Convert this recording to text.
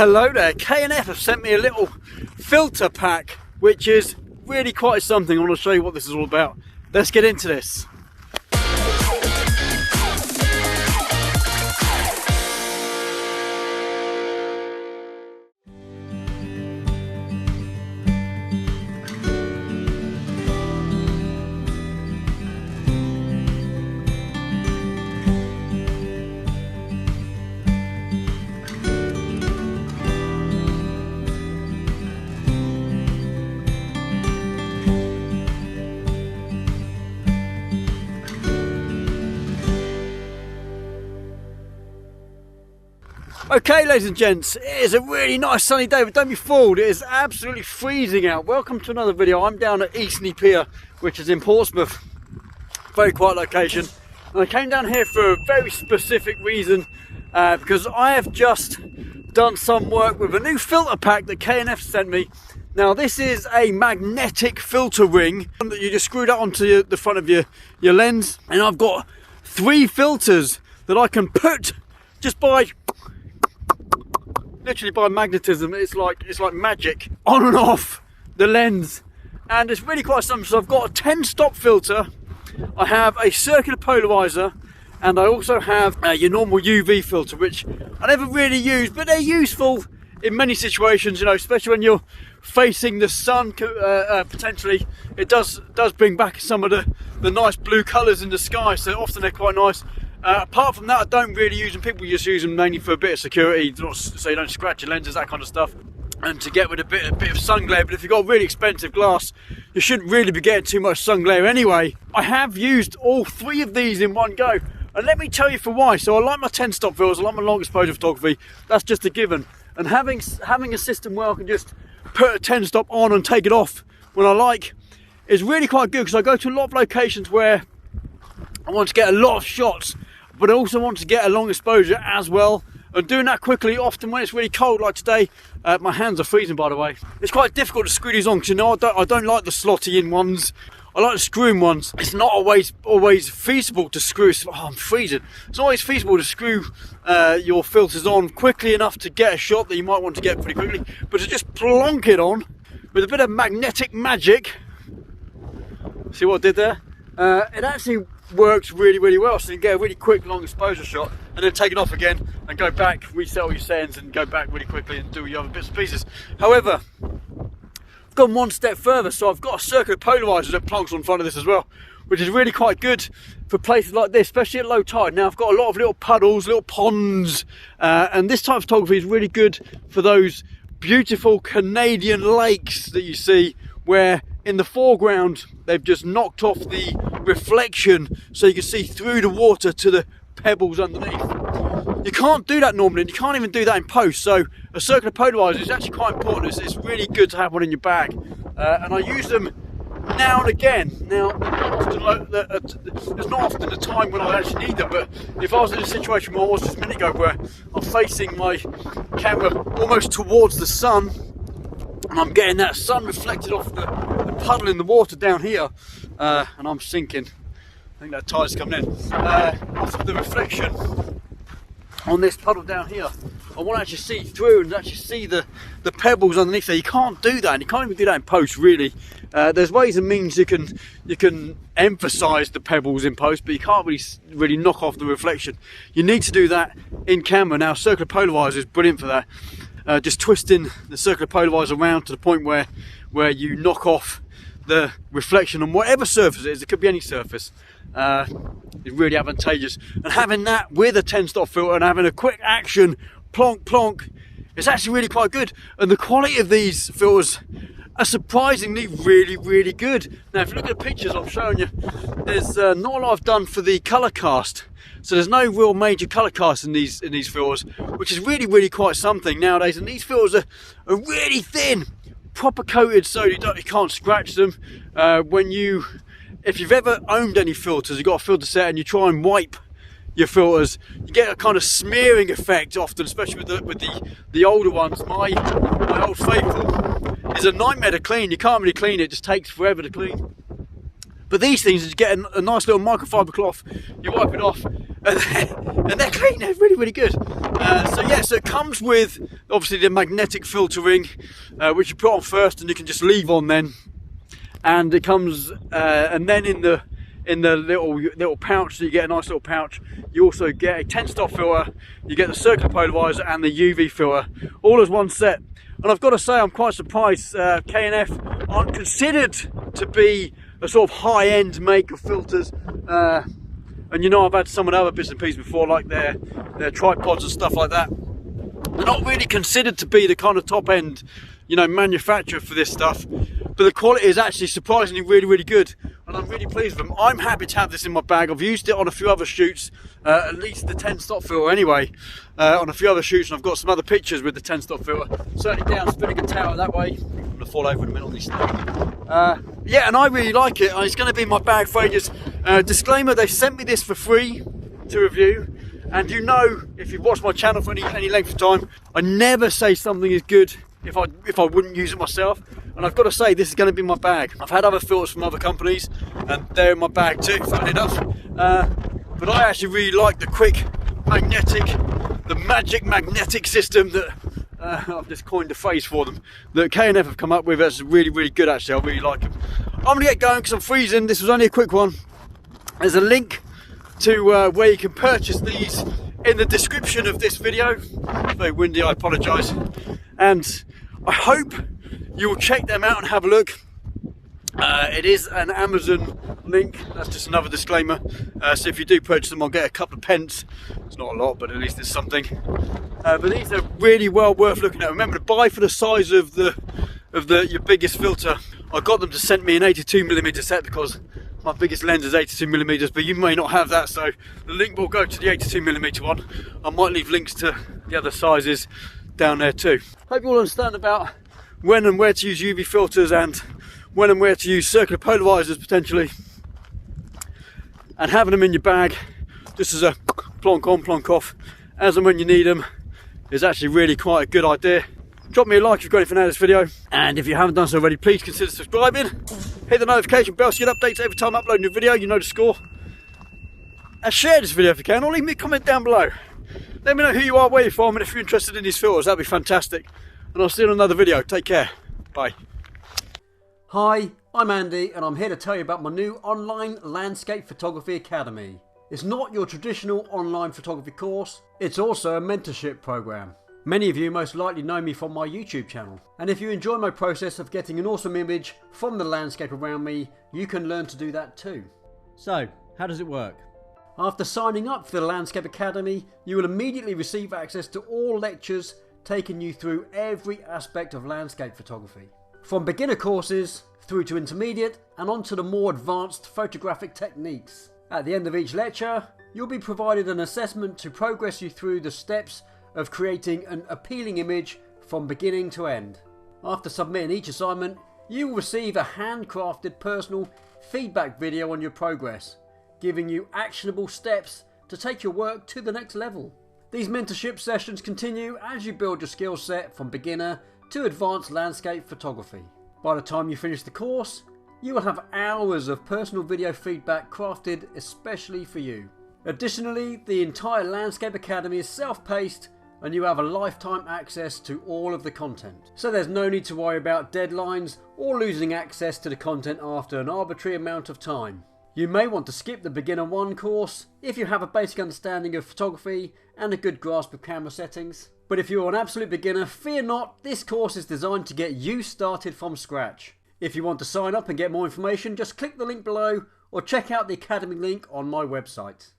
Hello there, K&F have sent me a little filter pack, which is really quite something. I want to show you what this is all about. Let's get into this. Okay, ladies and gents, it is a really nice sunny day, but don't be fooled, it is absolutely freezing out. Welcome to another video. I'm down at Eastney Pier, which is in Portsmouth. Very quiet location. And I came down here for a very specific reason, because I have just done some work with a new filter pack that K&F sent me. Now, this is a magnetic filter ring that you just screw that onto the front of your lens. And I've got 3 filters that I can put just by... literally by magnetism. It's like magic, on and off the lens, and it's really quite something. So I've got a 10-stop filter, I have a circular polarizer, and I also have your normal UV filter, which I never really use, but they're useful in many situations, you know, especially when you're facing the sun. Potentially it does bring back some of the nice blue colours in the sky, so often they're quite nice. Apart from that, I don't really use them. People just use them mainly for a bit of security, so you don't scratch your lenses, that kind of stuff, and to get rid of a bit of sun glare. But if you've got really expensive glass, you shouldn't really be getting too much sun glare anyway. I have used all 3 of these in one go, and let me tell you for why. So I like my 10-stop filters, I like my long exposure photography, that's just a given. And having a system where I can just put a 10-stop on and take it off when I like is really quite good, because I go to a lot of locations where I want to get a lot of shots, but I also want to get a long exposure as well, and doing that quickly, often when it's really cold like today. My hands are freezing, by the way. It's quite difficult to screw these on, because you know I don't like the slotty in ones. I like the screw-in ones. It's not always feasible to screw. Oh, I'm freezing. It's not always feasible to screw your filters on quickly enough to get a shot that you might want to get pretty quickly, but to just plonk it on with a bit of magnetic magic. See what I did there? It actually works really well, so you get a really quick long exposure shot, and then take it off again and go back, reset all your settings, and go back really quickly and do your other bits and pieces. However, I've gone one step further, so I've got a circular polarizer that plonks on front of this as well, which is really quite good for places like this, especially at low tide. Now, I've got a lot of little puddles, little ponds, and this type of photography is really good for those beautiful Canadian lakes that you see, where in the foreground they've just knocked off the reflection so you can see through the water to the pebbles underneath. You can't do that normally, and you can't even do that in post, so a circular polarizer is actually quite important. It's really good to have one in your bag, and I use them now and again. Now, there's not often a time when I actually need them, but if I was in a situation where I was just a minute ago, where I'm facing my camera almost towards the sun, and I'm getting that sun reflected off the puddle in the water down here, and I'm sinking. I think that tide's coming in. Off of the reflection on this puddle down here, I want to actually see through and actually see the pebbles underneath there. You can't do that, and you can't even do that in post, really. There's ways and means you can emphasise the pebbles in post, but you can't really knock off the reflection. You need to do that in camera. Now, circular polarizer is brilliant for that. Just twisting the circular polarizer around to the point where you knock off the reflection on whatever surface it is. It could be any surface. It's really advantageous, and having that with a 10-stop filter and having a quick action plonk plonk, it's actually really quite good. And the quality of these filters are surprisingly really good. Now, if you look at the pictures I've shown you, there's not a lot I've done for the colour cast, so there's no real major colour cast in these filters, which is really quite something nowadays. And these filters are really thin, proper coated, so you can't scratch them. If you've ever owned any filters, you've got a filter set and you try and wipe your filters, you get a kind of smearing effect often, especially with the older ones. My Old Faithful is a nightmare to clean. You can't really clean it, it just takes forever to clean. But these things, you get a nice little microfiber cloth, you wipe it off, and they're clean, they're really, really good. So yeah, so it comes with obviously the magnetic filtering, which you put on first and you can just leave on then. And it comes, and then in the little pouch, so you get a nice little pouch, you also get a 10-stop filter, you get the circular polarizer and the UV filter, all as one set. And I've got to say, I'm quite surprised K&F aren't considered to be a sort of high-end make of filters. And you know, I've had some of the other bits and pieces before, like their tripods and stuff like that. They're not really considered to be the kind of top-end, you know, manufacturer for this stuff. But the quality is actually surprisingly really, really good. And I'm really pleased with them. I'm happy to have this in my bag. I've used it on a few other shoots, at least the 10-stop filter anyway, on a few other shoots, and I've got some other pictures with the 10-stop filter. Certainly down Spinnaker Tower that way. I'm going to fall over in a minute on these steps. Yeah, and I really like it. It's going to be in my bag for ages. Disclaimer, they sent me this for free to review. And you know, if you've watched my channel for any length of time, I never say something is good if I wouldn't use it myself. And I've got to say, this is going to be in my bag. I've had other filters from other companies, and they're in my bag too, funny enough. But I actually really like the quick magnetic, the magic magnetic system that I've just coined a phrase for them, that K&F have come up with. That's really, really good actually. I really like them. I'm going to get going because I'm freezing. This was only a quick one. There's a link to where you can purchase these in the description of this video. It's very windy, I apologise. And I hope you'll check them out and have a look. It is an Amazon link, that's just another disclaimer. So if you do purchase them, I'll get a couple of pence. It's not a lot, but at least it's something. But these are really well worth looking at. Remember to buy for the size of your biggest filter. I got them to send me an 82mm set because my biggest lens is 82mm, but you may not have that, so the link will go to the 82mm one. I might leave links to the other sizes down there too. Hope you all understand about when and where to use UV filters and when and where to use circular polarizers potentially. And having them in your bag, just as a plonk on, plonk off, as and when you need them, is actually really quite a good idea. Drop me a like if you've got anything out of this video, and if you haven't done so already, please consider subscribing. Hit the notification bell so you get updates every time I upload a new video, you know the score. And share this video if you can, or leave me a comment down below. Let me know who you are, where you're from, and if you're interested in these filters, that'd be fantastic. And I'll see you in another video. Take care. Bye. Hi, I'm Andy, and I'm here to tell you about my new online landscape photography academy. It's not your traditional online photography course, it's also a mentorship program. Many of you most likely know me from my YouTube channel, and if you enjoy my process of getting an awesome image from the landscape around me, you can learn to do that too. So, how does it work? After signing up for the Landscape Academy, you will immediately receive access to all lectures taking you through every aspect of landscape photography. From beginner courses through to intermediate and onto the more advanced photographic techniques. At the end of each lecture, you'll be provided an assessment to progress you through the steps of creating an appealing image from beginning to end. After submitting each assignment, you will receive a handcrafted personal feedback video on your progress, giving you actionable steps to take your work to the next level. These mentorship sessions continue as you build your skill set from beginner to advanced landscape photography. By the time you finish the course, you will have hours of personal video feedback crafted especially for you. Additionally, the entire Landscape Academy is self-paced and you have a lifetime access to all of the content. So there's no need to worry about deadlines or losing access to the content after an arbitrary amount of time. You may want to skip the Beginner 1 course if you have a basic understanding of photography and a good grasp of camera settings. But if you're an absolute beginner, fear not, this course is designed to get you started from scratch. If you want to sign up and get more information, just click the link below or check out the Academy link on my website.